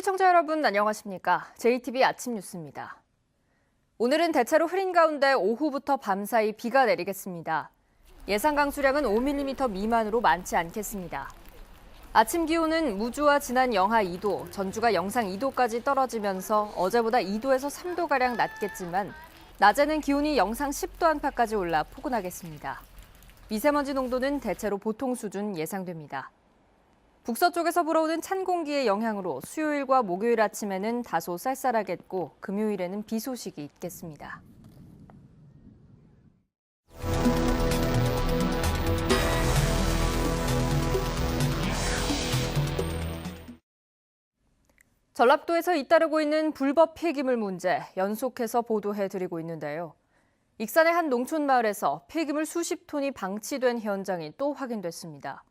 시청자 여러분 안녕하십니까? JTB 아침 뉴스입니다. 오늘은 대체로 흐린 가운데 오후부터 밤사이 비가 내리겠습니다. 예상 강수량은 5mm 미만으로 많지 않겠습니다. 아침 기온은 무주와 진안 영하 2도, 전주가 영상 2도까지 떨어지면서 어제보다 2도에서 3도가량 낮겠지만 낮에는 기온이 영상 10도 안팎까지 올라 포근하겠습니다. 미세먼지 농도는 대체로 보통 수준 예상됩니다. 북서쪽에서 불어오는 찬 공기의 영향으로 수요일과 목요일 아침에는 다소 쌀쌀하겠고 금요일에는 비 소식이 있겠습니다. 전라도에서 잇따르고 있는 불법 폐기물 문제 연속해서 보도해드리고 있는데요. 익산의 한 농촌 마을에서 폐기물 수십 톤이 방치된 현장이 또 확인됐습니다.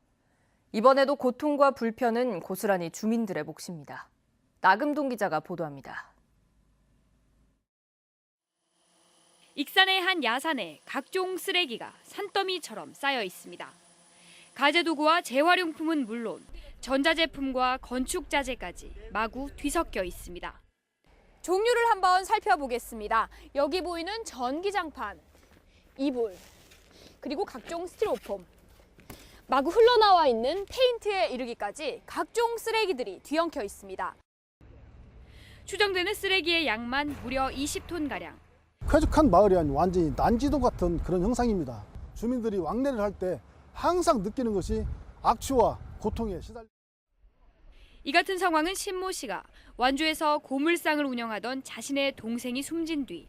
이번에도 고통과 불편은 고스란히 주민들의 몫입니다. 나금동 기자가 보도합니다. 익산의 한 야산에 각종 쓰레기가 산더미처럼 쌓여 있습니다. 가재도구와 재활용품은 물론 전자제품과 건축자재까지 마구 뒤섞여 있습니다. 종류를 한번 살펴보겠습니다. 여기 보이는 전기장판, 이불, 그리고 각종 스티로폼, 마구 흘러나와 있는 페인트에 이르기까지 각종 쓰레기들이 뒤엉켜 있습니다. 추정되는 쓰레기의 양만 무려 20톤가량. 쾌적한 마을이 아닌 완전히 난지도 같은 그런 형상입니다. 주민들이 왕래를 할 때 항상 느끼는 것이 악취와 고통에 시달립니다. 이 같은 상황은 신모 씨가 완주에서 고물상을 운영하던 자신의 동생이 숨진 뒤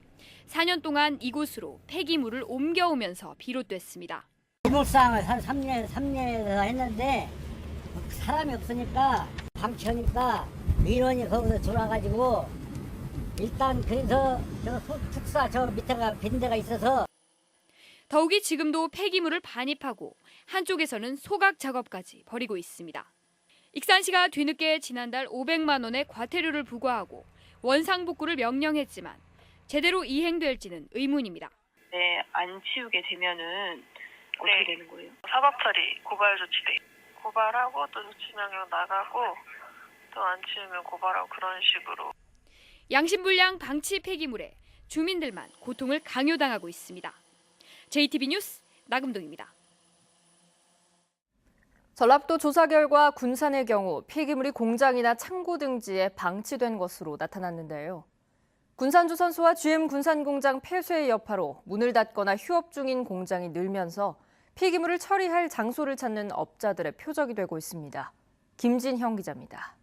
4년 동안 이곳으로 폐기물을 옮겨오면서 비롯됐습니다. 고물상을 3년에서 했는데 사람이 없으니까 방치하니까 민원이 거기서 들어와가지고 일단 그래서 저 특사 저 밑에가 빈 데가 있어서 더욱이 지금도 폐기물을 반입하고 한쪽에서는 소각 작업까지 벌이고 있습니다. 익산시가 뒤늦게 지난달 500만 원의 과태료를 부과하고 원상복구를 명령했지만 제대로 이행될지는 의문입니다. 네, 안 치우게 되면은 어떻게 되는 거예요? 사법 처리, 고발 조치돼. 고발하고 또 조치 명령 나가고 또 안 치우면 고발하고 그런 식으로. 양심불량 방치 폐기물에 주민들만 고통을 강요당하고 있습니다. JTB 뉴스 나금동입니다. 전라도 조사 결과 군산의 경우 폐기물이 공장이나 창고 등지에 방치된 것으로 나타났는데요. 군산조선소와 GM 군산공장 폐쇄의 여파로 문을 닫거나 휴업 중인 공장이 늘면서 폐기물을 처리할 장소를 찾는 업자들의 표적이 되고 있습니다. 김진형 기자입니다.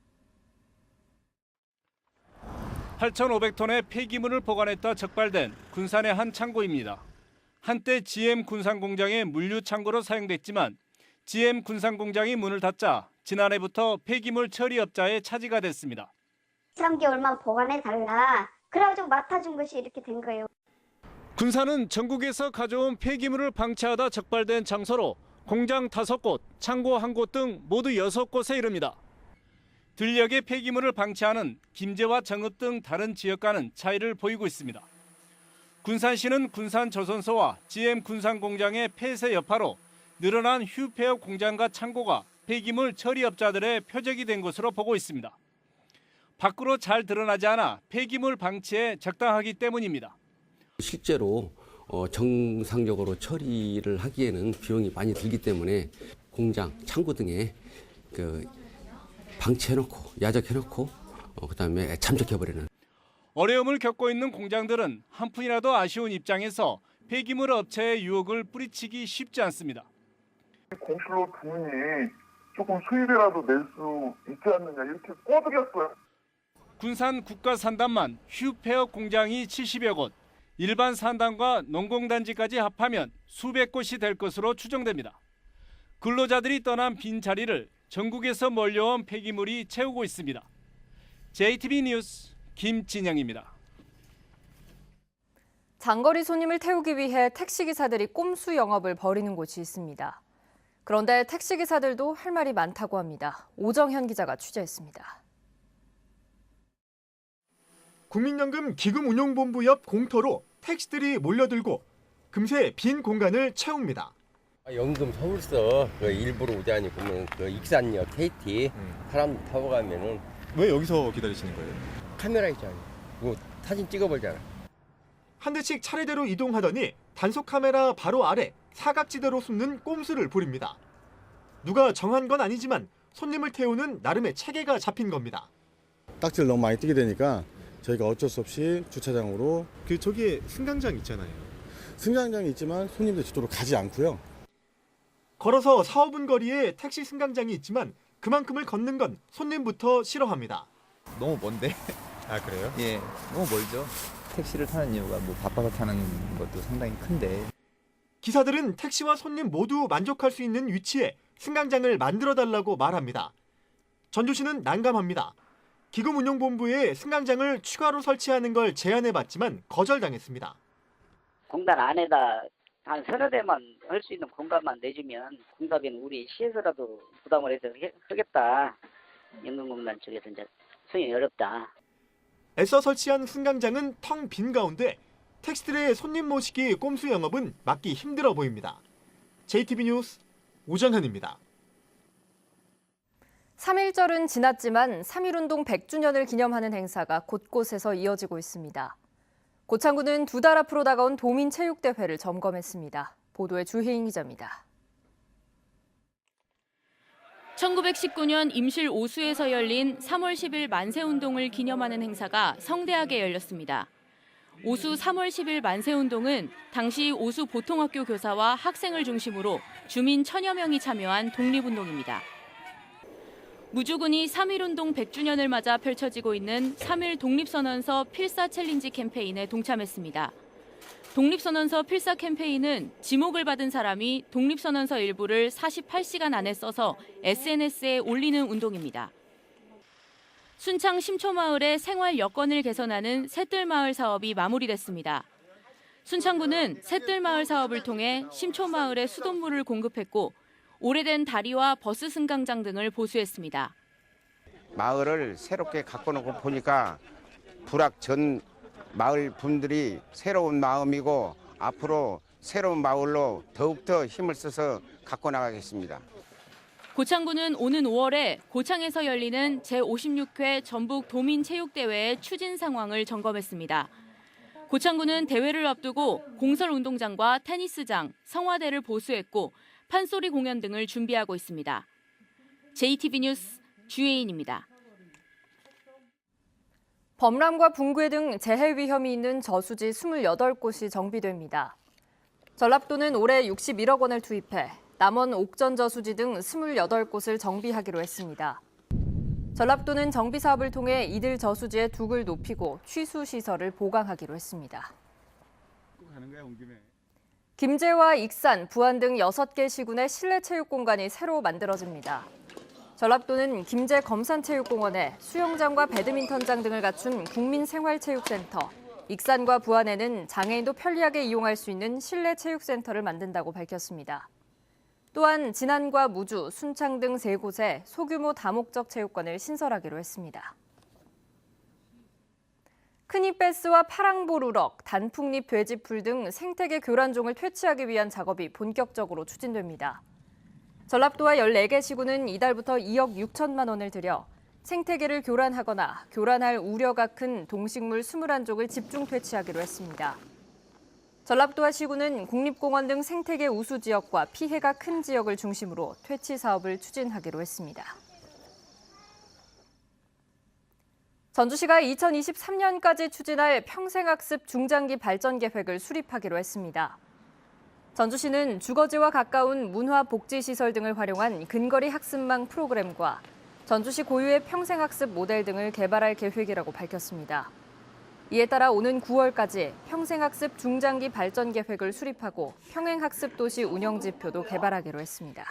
8,500톤의 폐기물을 보관했다 적발된 군산의 한 창고입니다. 한때 GM 군산공장의 물류 창고로 사용됐지만 GM 군산공장이 문을 닫자 지난해부터 폐기물 처리업자의 차지가 됐습니다. 3개월만 보관해달라. 그래가지고 맡아준 것이 이렇게 된 거예요. 군산은 전국에서 가져온 폐기물을 방치하다 적발된 장소로 공장 5곳, 창고 1곳 등 모두 6곳에 이릅니다. 들녘의 폐기물을 방치하는 김제와 정읍 등 다른 지역과는 차이를 보이고 있습니다. 군산시는 군산조선소와 GM 군산공장의 폐쇄 여파로 늘어난 휴폐업 공장과 창고가 폐기물 처리업자들의 표적이 된 것으로 보고 있습니다. 밖으로 잘 드러나지 않아 폐기물 방치에 적당하기 때문입니다. 실제로 정상적으로 처리를 하기에는 비용이 많이 들기 때문에 공장, 창고 등에 방치해놓고 야적해놓고 그다음에 잠적해버리는. 어려움을 겪고 있는 공장들은 한 푼이라도 아쉬운 입장에서 폐기물 업체의 유혹을 뿌리치기 쉽지 않습니다. 공실로 두니 조금 수입이라도 낼 수 있지 않느냐 이렇게 꼬드겼어요. 군산 국가산단만 휴폐업 공장이 70여 곳, 일반 산단과 농공단지까지 합하면 수백 곳이 될 것으로 추정됩니다. 근로자들이 떠난 빈자리를 전국에서 몰려온 폐기물이 채우고 있습니다. JTB 뉴스 김진영입니다. 장거리 손님을 태우기 위해 택시기사들이 꼼수 영업을 벌이는 곳이 있습니다. 그런데 택시기사들도 할 말이 많다고 합니다. 오정현 기자가 취재했습니다. 국민연금 기금운용본부 옆 공터로 택시들이 몰려들고 금세 빈 공간을 채웁니다. 연금 서울서 일부러 오지 않고 익산역 KT 사람 타고 가면은 왜 여기서 기다리시는 거예요? 카메라 있잖아요. 뭐 사진 찍어보잖아. 한 대씩 차례대로 이동하더니 단속 카메라 바로 아래 사각지대로 숨는 꼼수를 부립니다. 누가 정한 건 아니지만 손님을 태우는 나름의 체계가 잡힌 겁니다. 딱지를 너무 많이 띄게 되니까 저희가 어쩔 수 없이 주차장으로 저기에 승강장 있잖아요. 승강장이 있지만 손님들 저쪽으로 가지 않고요. 걸어서 4-5분 거리에 택시 승강장이 있지만 그만큼을 걷는 건 손님부터 싫어합니다. 너무 먼데? 아 그래요? 예, 너무 멀죠. 택시를 타는 이유가 뭐 바빠서 타는 것도 상당히 큰데. 기사들은 택시와 손님 모두 만족할 수 있는 위치에 승강장을 만들어달라고 말합니다. 전주시는 난감합니다. 기금운용본부에 승강장을 추가로 설치하는 걸 제안해봤지만 거절당했습니다. 공단 안에다 한 서너 대만 할 수 있는 공간만 내주면 공사비는 우리 시에서라도 부담을 해서 하겠다. 연금공단 쪽에서 이제 수용이 어렵다. 애써 설치한 승강장은 텅 빈 가운데 택시들의 손님 모시기 꼼수 영업은 막기 힘들어 보입니다. JTB 뉴스 오정현입니다. 3.1절은 지났지만 3.1운동 100주년을 기념하는 행사가 곳곳에서 이어지고 있습니다. 고창군은 2달 앞으로 다가온 도민체육대회를 점검했습니다. 보도에 주혜인 기자입니다. 1919년 임실 오수에서 열린 3월 10일 만세운동을 기념하는 행사가 성대하게 열렸습니다. 오수 3월 10일 만세운동은 당시 오수 보통학교 교사와 학생을 중심으로 주민 1000여 명이 참여한 독립운동입니다. 무주군이 3.1운동 100주년을 맞아 펼쳐지고 있는 3.1 독립선언서 필사 챌린지 캠페인에 동참했습니다. 독립선언서 필사 캠페인은 지목을 받은 사람이 독립선언서 일부를 48시간 안에 써서 SNS에 올리는 운동입니다. 순창 심초마을의 생활 여건을 개선하는 샛들마을 사업이 마무리됐습니다. 순창구는 샛들마을 사업을 통해 심초마을에 수돗물을 공급했고 오래된 다리와 버스 승강장 등을 보수했습니다. 마을을 새롭게 갖고 놓고 보니까 불악 전 마을 분들이 새로운 마음이고 앞으로 새로운 마을로 더욱더 힘을 써서 갖고 나가겠습니다. 고창구는 오는 5월에 고창에서 열리는 제56회 전북 도민체육대회의 추진 상황을 점검했습니다. 고창구는 대회를 앞두고 공설운동장과 테니스장, 성화대를 보수했고 판소리 공연 등을 준비하고 있습니다. JTB 뉴스 주혜인입니다. 범람과 붕괴 등 재해 위험이 있는 저수지 28곳이 정비됩니다. 전라도는 올해 61억 원을 투입해 남원 옥전 저수지 등 28곳을 정비하기로 했습니다. 전라도는 정비 사업을 통해 이들 저수지의 둑을 높이고 취수 시설을 보강하기로 했습니다. 김제와 익산, 부안 등 6개 시군의 실내 체육 공간이 새로 만들어집니다. 전라도는 김제 검산체육공원에 수영장과 배드민턴장 등을 갖춘 국민생활체육센터, 익산과 부안에는 장애인도 편리하게 이용할 수 있는 실내 체육센터를 만든다고 밝혔습니다. 또한 진안과 무주, 순창 등 3곳에 소규모 다목적 체육관을 신설하기로 했습니다. 큰잎베스와 파랑보루럭, 단풍잎 돼지풀 등 생태계 교란종을 퇴치하기 위한 작업이 본격적으로 추진됩니다. 전라도와 14개 시군은 이달부터 2억 6천만 원을 들여 생태계를 교란하거나 교란할 우려가 큰 동식물 21종을 집중 퇴치하기로 했습니다. 전라도와 시군은 국립공원 등 생태계 우수 지역과 피해가 큰 지역을 중심으로 퇴치 사업을 추진하기로 했습니다. 전주시가 2023년까지 추진할 평생학습 중장기 발전 계획을 수립하기로 했습니다. 전주시는 주거지와 가까운 문화복지시설 등을 활용한 근거리 학습망 프로그램과 전주시 고유의 평생학습 모델 등을 개발할 계획이라고 밝혔습니다. 이에 따라 오는 9월까지 평생학습 중장기 발전 계획을 수립하고 평행학습 도시 운영 지표도 개발하기로 했습니다.